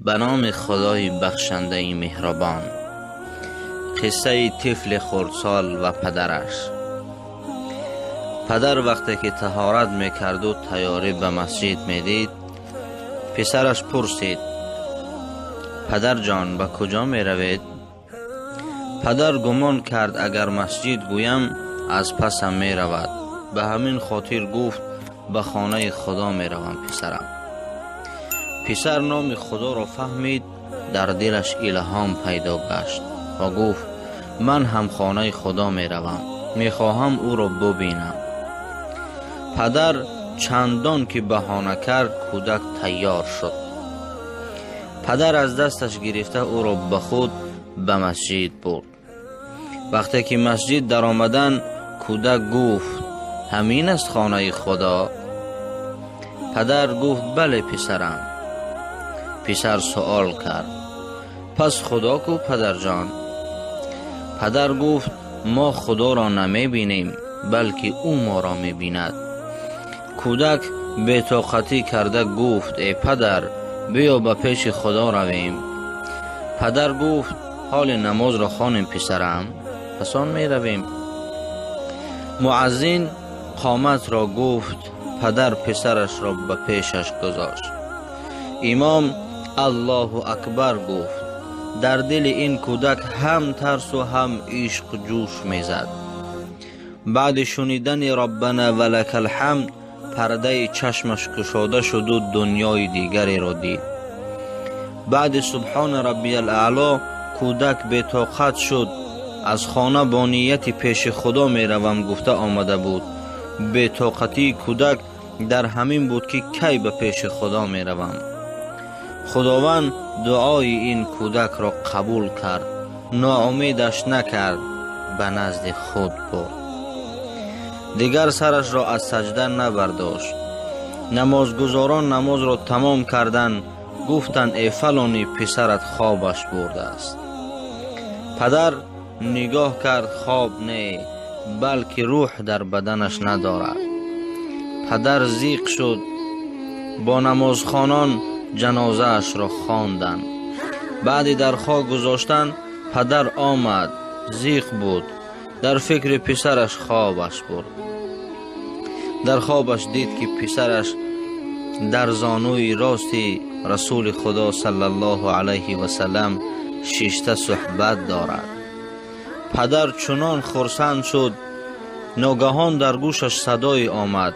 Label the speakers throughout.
Speaker 1: به نام خدای بخشنده مهربان. قصه طفل خردسال و پدرش. پدر وقتی که طهارت میکرد و تیاری به مسجد میدید، پسرش پرسید: پدر جان، به کجا می روید؟ پدر گمان کرد اگر مسجد گویم از پسم می رود، به همین خاطر گفت به خانه خدا می روم پسرم. پسر نام خدا را فهمید، در دلش الهام پیدا گشت و گفت: من هم خانه خدا می روم، می خواهم او را ببینم. پدر چندان که بهانه کرد، کودک تیار شد. پدر از دستش گرفته او را به خود به مسجد برد. وقتی که مسجد در آمدن، کودک گفت: همین است خانه خدا؟ پدر گفت: بله پسرم. پسر سوال کرد: پس خدا کو پدر جان؟ پدر گفت: ما خدا را نمی بینیم، بلکه او ما را می بیند. کودک بی‌طاقتی کرده گفت: ای پدر، بیا به پیش خدا رویم. پدر گفت: حال نماز را خوانیم پسرم، پس آن می رویم. مؤذن قامت را گفت. پدر پسرش را به پیشش گذاشت. امام الله اکبر گفت. در دل این کودک هم ترس و هم عشق جوش میزد. بعد شنیدن ربنا ولک الحمد، پرده چشمش گشاده شد و دنیای دیگری را دید. بعد سبحان ربی الاعلی، کودک بی‌طاقت شد. از خانه با نیت پیش خدا می روم گفته آمده بود. بی‌طاقتی کودک در همین بود که کی به پیش خدا می روم. خداوند دعای این کودک را قبول کرد، ناامیدش نکرد، به نزد خود برد. دیگر سرش را از سجده نبرداشت. نمازگزاران نماز را تمام کردند. گفتند: ای فلانی، پسرت خوابش برده است. پدر نگاه کرد، خواب نه، بلکه روح در بدنش ندارد. پدر زیق شد. با نمازخوانان جنازه اش را خواندند. بعد در خاک گذاشتن. پدر آمد، زیق بود، در فکر پسرش خوابش برد. در خوابش دید که پسرش در زانوی راستی رسول خدا صلی الله علیه و سلم شیشته صحبت دارد. پدر چنان خرسند شد. ناگهان در گوشش صدای آمد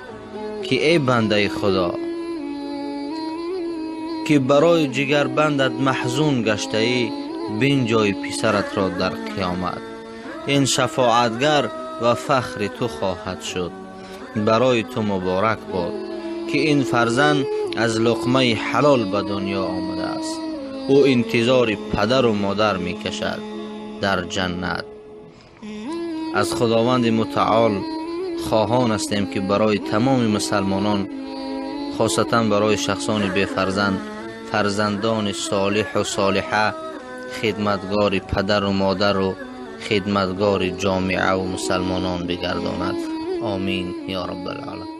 Speaker 1: که ای بنده خدا، که برای جگر بندت محزون گشته ای، بنجای پسرت را در قیامت. این شفاعتگر و فخر تو خواهد شد. برای تو مبارک باد که این فرزند از لقمه حلال به دنیا آمده است. او انتظار پدر و مادر می کشد در جنت. از خداوند متعال خواهان هستیم که برای تمام مسلمانان، خاصتا برای شخصان بی فرزند، فرزندان صالح و صالحه، خدمتگار پدر و مادر و خدمتگار جامعه و مسلمانان بگرداند. آمین یا رب العالمین.